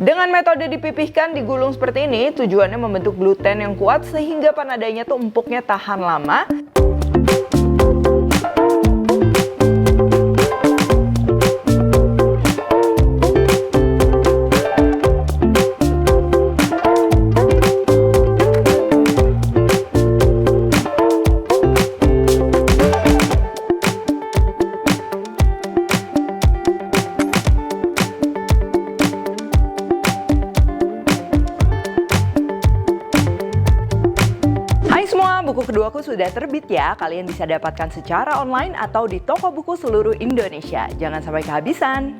Dengan metode dipipihkan digulung seperti ini, tujuannya membentuk gluten yang kuat sehingga panadanya tuh empuknya tahan lama. Buku keduaku sudah terbit ya, kalian bisa dapatkan secara online atau di toko buku seluruh Indonesia. Jangan sampai kehabisan.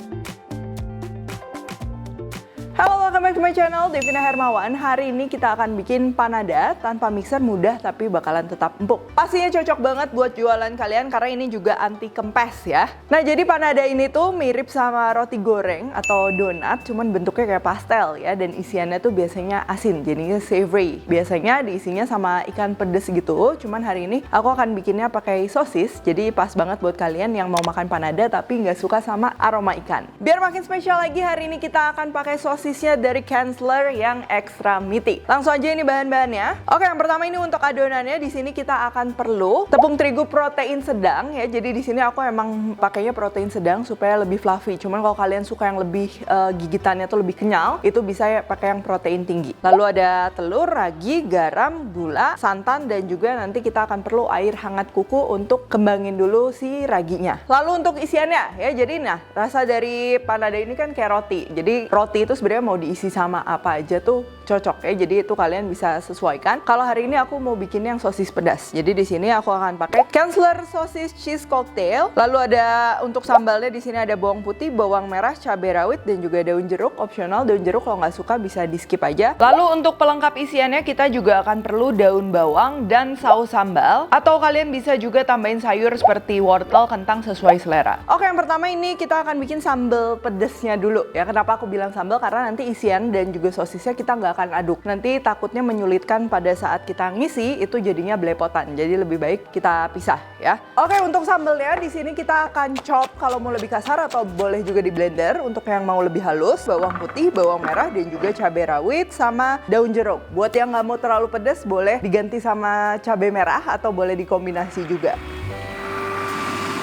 Halo, welcome back to my channel, Devina Hermawan. Hari ini kita akan bikin panada tanpa mixer, mudah tapi bakalan tetap empuk. Pastinya cocok banget buat jualan kalian karena ini juga anti kempes ya. Nah, jadi panada ini tuh mirip sama roti goreng atau donat, cuman bentuknya kayak pastel ya, dan isiannya tuh biasanya asin, jadinya savory. Biasanya diisinya sama ikan pedes gitu, cuman hari ini aku akan bikinnya pakai sosis, jadi pas banget buat kalian yang mau makan panada tapi nggak suka sama aroma ikan. Biar makin spesial lagi, hari ini kita akan pakai sosisnya dari Kienzler yang extra meaty. Langsung aja ini bahan-bahannya. Oke, yang pertama ini untuk adonannya, di sini kita akan perlu tepung terigu protein sedang ya. Jadi di sini aku emang pakainya protein sedang supaya lebih fluffy. Cuman kalau kalian suka yang lebih gigitannya tuh lebih kenyal, itu bisa ya pakai yang protein tinggi. Lalu ada telur, ragi, garam, gula, santan, dan juga nanti kita akan perlu air hangat kuku untuk kembangin dulu si raginya. Lalu untuk isiannya ya, jadi nah rasa dari panada ini kan kayak roti. Jadi roti itu sebenarnya mau diisi sama apa aja tuh cocok ya. Jadi itu kalian bisa sesuaikan. Kalau hari ini aku mau bikin yang sosis pedas. Jadi di sini aku akan pakai Kienzler sosis cheese cocktail. Lalu ada untuk sambalnya, di sini ada bawang putih, bawang merah, cabai rawit, dan juga daun jeruk. Opsional daun jeruk, kalau nggak suka bisa di skip aja. Lalu untuk pelengkap isiannya kita juga akan perlu daun bawang dan saus sambal. Atau kalian bisa juga tambahin sayur seperti wortel, kentang sesuai selera. Oke, yang pertama ini kita akan bikin sambal pedesnya dulu ya. Kenapa aku bilang sambal? Karena nanti isian dan juga sosisnya kita nggak akan aduk. Nanti takutnya menyulitkan pada saat kita ngisi, itu jadinya belepotan. Jadi lebih baik kita pisah ya. Oke, untuk sambalnya di sini kita akan chop kalau mau lebih kasar, atau boleh juga di blender untuk yang mau lebih halus. Bawang putih, bawang merah, dan juga cabai rawit sama daun jeruk. Buat yang nggak mau terlalu pedas boleh diganti sama cabai merah atau boleh dikombinasi juga.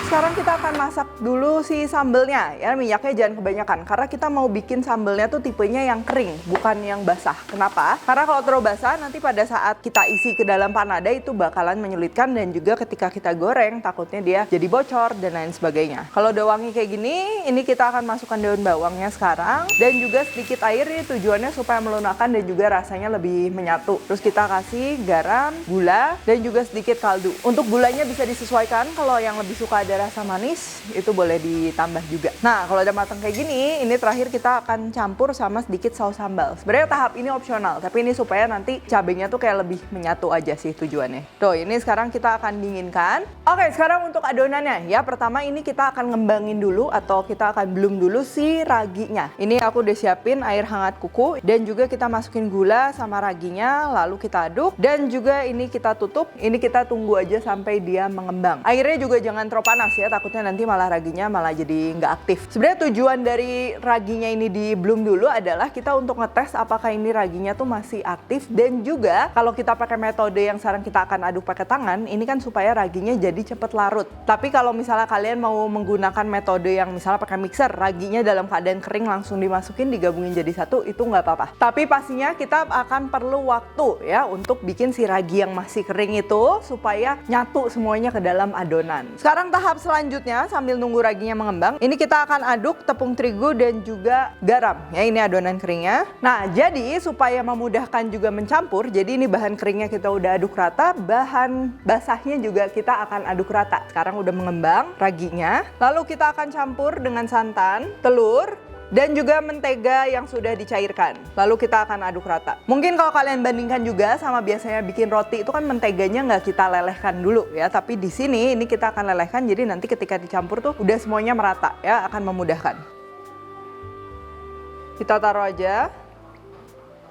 Sekarang kita akan masak dulu si sambelnya ya, minyaknya jangan kebanyakan karena kita mau bikin sambelnya tuh tipenya yang kering, bukan yang basah. Kenapa? Karena kalau terlalu basah nanti pada saat kita isi ke dalam panada itu bakalan menyulitkan, dan juga ketika kita goreng takutnya dia jadi bocor dan lain sebagainya. Kalau udah wangi kayak gini, ini kita akan masukkan daun bawangnya sekarang, dan juga sedikit air. Ini tujuannya supaya melunakkan dan juga rasanya lebih menyatu. Terus kita kasih garam, gula, dan juga sedikit kaldu. Untuk gulanya bisa disesuaikan, kalau yang lebih suka ada rasa manis itu boleh ditambah juga. Nah, kalau udah matang kayak gini, ini terakhir kita akan campur sama sedikit saus sambal. Sebenarnya tahap ini opsional, tapi ini supaya nanti cabenya tuh kayak lebih menyatu aja sih tujuannya. Tuh, ini sekarang kita akan dinginkan. Oke, sekarang untuk adonannya ya. Pertama ini kita akan ngembangin dulu atau kita akan belum dulu si raginya. Ini aku udah siapin air hangat kuku, dan juga kita masukin gula sama raginya, lalu kita aduk, dan juga ini kita tutup. Ini kita tunggu aja sampai dia mengembang. Airnya juga jangan terlalu panas ya, takutnya nanti malah raginya malah jadi nggak aktif. Sebenarnya tujuan dari raginya ini di bloom dulu adalah kita untuk ngetes apakah ini raginya tuh masih aktif, dan juga kalau kita pakai metode yang sekarang kita akan aduk pakai tangan, ini kan supaya raginya jadi cepet larut. Tapi kalau misalnya kalian mau menggunakan metode yang misalnya pakai mixer, raginya dalam keadaan kering langsung dimasukin digabungin jadi satu, itu nggak apa-apa. Tapi pastinya kita akan perlu waktu ya untuk bikin si ragi yang masih kering itu supaya nyatu semuanya ke dalam adonan. Sekarang tahap selanjutnya sambil nunggu raginya mengembang, ini kita akan aduk tepung terigu dan juga garam ya. Ini adonan keringnya. Nah, jadi supaya memudahkan juga mencampur, jadi ini bahan keringnya kita udah aduk rata, bahan basahnya juga kita akan aduk rata. Sekarang udah mengembang raginya, lalu kita akan campur dengan santan, telur, dan juga mentega yang sudah dicairkan. Lalu kita akan aduk rata. Mungkin kalau kalian bandingkan juga sama biasanya bikin roti, itu kan menteganya nggak kita lelehkan dulu ya. Tapi di sini ini kita akan lelehkan, jadi nanti ketika dicampur tuh udah semuanya merata ya, akan memudahkan. Kita taruh aja.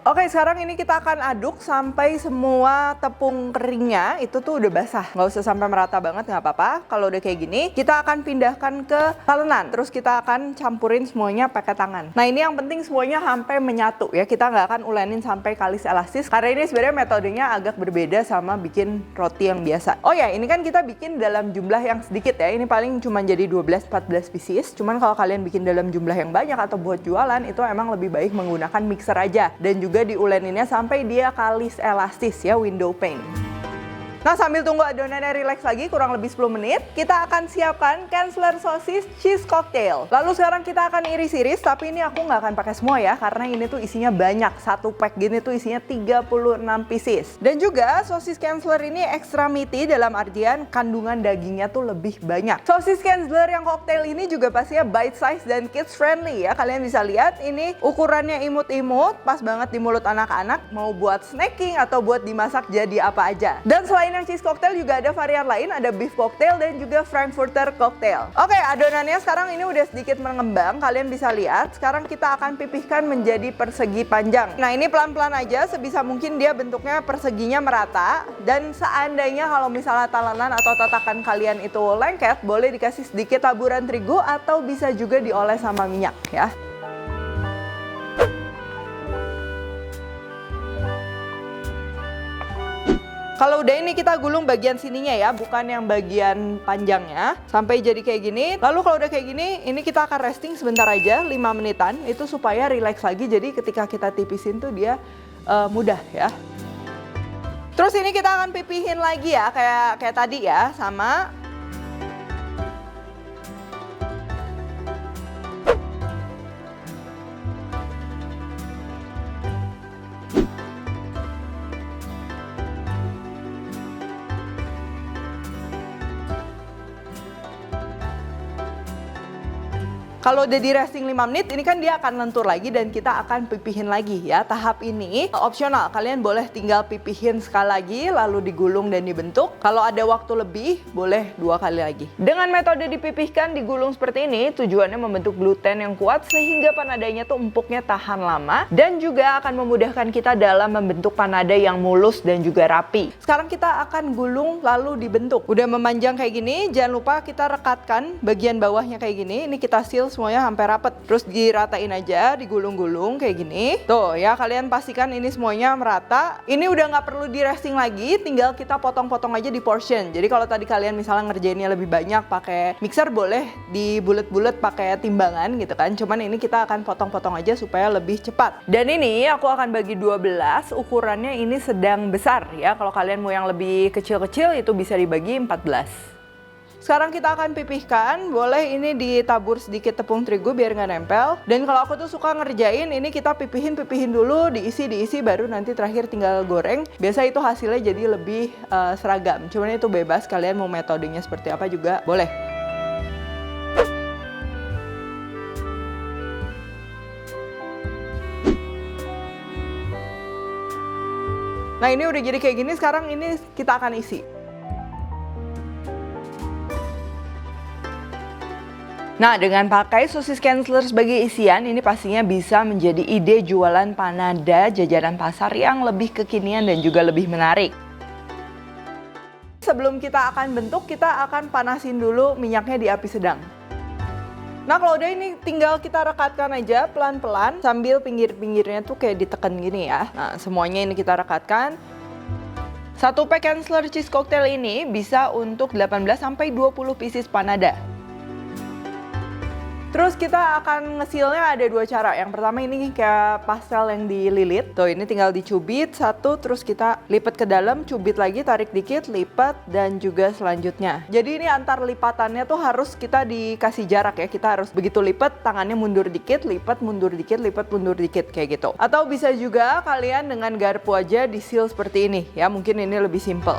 Oke, sekarang ini kita akan aduk sampai semua tepung keringnya itu tuh udah basah. Nggak usah sampai merata banget, nggak apa-apa. Kalau udah kayak gini, kita akan pindahkan ke talenan. Terus kita akan campurin semuanya pakai tangan. Nah, ini yang penting semuanya sampai menyatu ya. Kita nggak akan ulenin sampai kalis elastis. Karena ini sebenarnya metodenya agak berbeda sama bikin roti yang biasa. Oh ya, ini kan kita bikin dalam jumlah yang sedikit ya. Ini paling cuma jadi 12-14 pieces. Cuman kalau kalian bikin dalam jumlah yang banyak atau buat jualan, itu emang lebih baik menggunakan mixer aja. Dan juga diuleninnya sampai dia kalis elastis ya, window pane. Nah, sambil tunggu adonannya relax lagi kurang lebih 10 menit, kita akan siapkan Kansler sosis cheese cocktail. Lalu sekarang kita akan iris-iris, tapi ini aku nggak akan pakai semua ya, karena ini tuh isinya banyak. Satu pack gini tuh isinya 36 pieces. Dan juga sosis Kansler ini extra meaty dalam artian kandungan dagingnya tuh lebih banyak. Sosis Kansler yang cocktail ini juga pastinya bite size dan kids friendly ya. Kalian bisa lihat ini ukurannya imut-imut, pas banget di mulut anak-anak, mau buat snacking atau buat dimasak jadi apa aja. Dan selain yang cheese cocktail juga ada varian lain, ada beef cocktail dan juga frankfurter cocktail. Oke, adonannya sekarang ini udah sedikit mengembang, kalian bisa lihat. Sekarang kita akan pipihkan menjadi persegi panjang. Nah, ini pelan-pelan aja, sebisa mungkin dia bentuknya perseginya merata. Dan seandainya kalau misalnya talenan atau tatakan kalian itu lengket, boleh dikasih sedikit taburan terigu atau bisa juga dioles sama minyak ya. Kalau udah ini kita gulung bagian sininya ya, bukan yang bagian panjangnya. Sampai jadi kayak gini. Lalu kalau udah kayak gini, ini kita akan resting sebentar aja, 5 menitan. Itu supaya relax lagi, jadi ketika kita tipisin tuh dia mudah ya. Terus ini kita akan pipihin lagi ya, kayak tadi ya, sama. Kalau udah di resting 5 menit, ini kan dia akan lentur lagi dan kita akan pipihin lagi ya. Tahap ini opsional, kalian boleh tinggal pipihin sekali lagi, lalu digulung dan dibentuk. Kalau ada waktu lebih, boleh 2 kali lagi. Dengan metode dipipihkan, digulung seperti ini, tujuannya membentuk gluten yang kuat sehingga panadanya tuh empuknya tahan lama. Dan juga akan memudahkan kita dalam membentuk panada yang mulus dan juga rapi. Sekarang kita akan gulung lalu dibentuk. Udah memanjang kayak gini, jangan lupa kita rekatkan bagian bawahnya kayak gini. Ini kita seal semuanya sampai rapet. Terus diratain aja, digulung-gulung kayak gini. Tuh ya, kalian pastikan ini semuanya merata. Ini udah nggak perlu di resting lagi, tinggal kita potong-potong aja di portion. Jadi kalau tadi kalian misalnya ngerjainnya lebih banyak pakai mixer, boleh di bulet-bulet pakai timbangan gitu kan. Cuman ini kita akan potong-potong aja supaya lebih cepat. Dan ini aku akan bagi 12, ukurannya ini sedang besar ya. Kalau kalian mau yang lebih kecil-kecil itu bisa dibagi 14. Sekarang kita akan pipihkan, boleh ini ditabur sedikit tepung terigu biar nggak nempel. Dan kalau aku tuh suka ngerjain, ini kita pipihin dulu, diisi, baru nanti terakhir tinggal goreng. Biasa itu hasilnya jadi lebih seragam. Cuman itu bebas, kalian mau metodenya seperti apa juga boleh. Nah, ini udah jadi kayak gini, sekarang ini kita akan isi. Nah, dengan pakai sosis Kansler sebagai isian, ini pastinya bisa menjadi ide jualan panada jajanan pasar yang lebih kekinian dan juga lebih menarik. Sebelum kita akan bentuk, kita akan panasin dulu minyaknya di api sedang. Nah, kalau udah ini tinggal kita rekatkan aja pelan-pelan sambil pinggir-pinggirnya tuh kayak ditekan gini ya. Nah, semuanya ini kita rekatkan. Satu pack Kansler cheese cocktail ini bisa untuk 18-20 pieces panada. Terus kita akan ngesilnya ada 2 cara. Yang pertama ini kayak pastel yang dililit. Tuh, ini tinggal dicubit satu, terus kita lipat ke dalam, cubit lagi, tarik dikit, lipat, dan juga selanjutnya. Jadi ini antar lipatannya tuh harus kita dikasih jarak ya. Kita harus begitu lipat, tangannya mundur dikit, lipat, mundur dikit, lipat, mundur dikit, kayak gitu. Atau bisa juga kalian dengan garpu aja disil seperti ini ya. Mungkin ini lebih simple.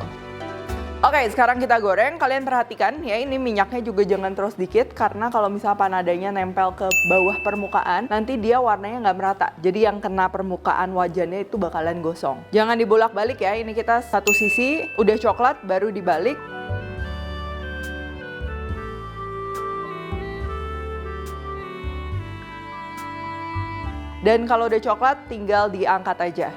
Oke, sekarang kita goreng. Kalian perhatikan ya, ini minyaknya juga jangan terus dikit, karena kalau misalnya panadanya nempel ke bawah permukaan, nanti dia warnanya nggak merata. Jadi yang kena permukaan wajannya itu bakalan gosong. Jangan dibolak-balik ya, ini kita satu sisi udah coklat baru dibalik. Dan kalau udah coklat tinggal diangkat aja.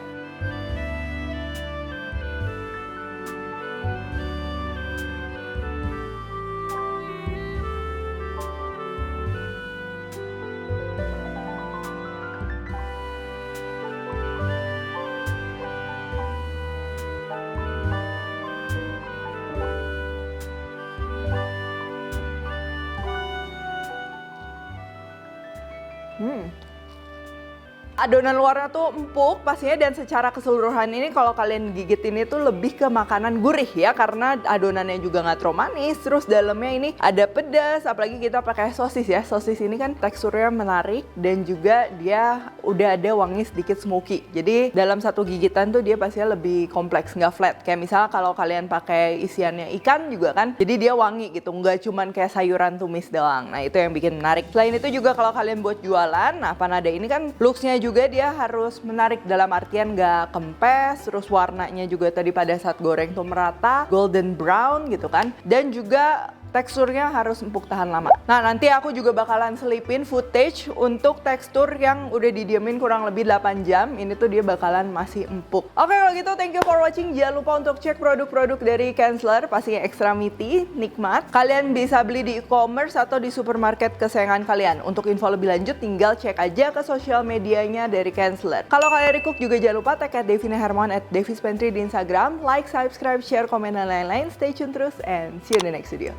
Adonan luarnya tuh empuk pastinya, dan secara keseluruhan ini kalau kalian gigit ini tuh lebih ke makanan gurih ya, karena adonannya juga nggak terlalu manis, terus dalamnya ini ada pedas, apalagi kita pakai sosis ya. Sosis ini kan teksturnya menarik dan juga dia udah ada wangi sedikit smoky. Jadi dalam satu gigitan tuh dia pastinya lebih kompleks, nggak flat. Kayak misalnya kalau kalian pakai isiannya ikan juga kan, jadi dia wangi gitu, nggak cuman kayak sayuran tumis doang. Nah itu yang bikin menarik. Selain itu juga kalau kalian buat jualan, nah panada ini kan looksnya juga dia harus menarik dalam artian gak kempes, terus warnanya juga tadi pada saat goreng tuh merata, golden brown gitu kan, dan juga teksturnya harus empuk tahan lama. Nah nanti aku juga bakalan selipin footage untuk tekstur yang udah didiemin kurang lebih 8 jam, ini tuh dia bakalan masih empuk. Oke kalau gitu thank you for watching, jangan lupa untuk cek produk-produk dari Kienzler, pastinya extra meaty, nikmat. Kalian bisa beli di e-commerce atau di supermarket kesayangan kalian. Untuk info lebih lanjut tinggal cek aja ke sosial medianya dari Kienzler. Kalau kalian recook juga jangan lupa tag @devinahermawan @devispantry di Instagram, like, subscribe, share, komen, dan lain-lain. Stay tune terus and see you in the next video.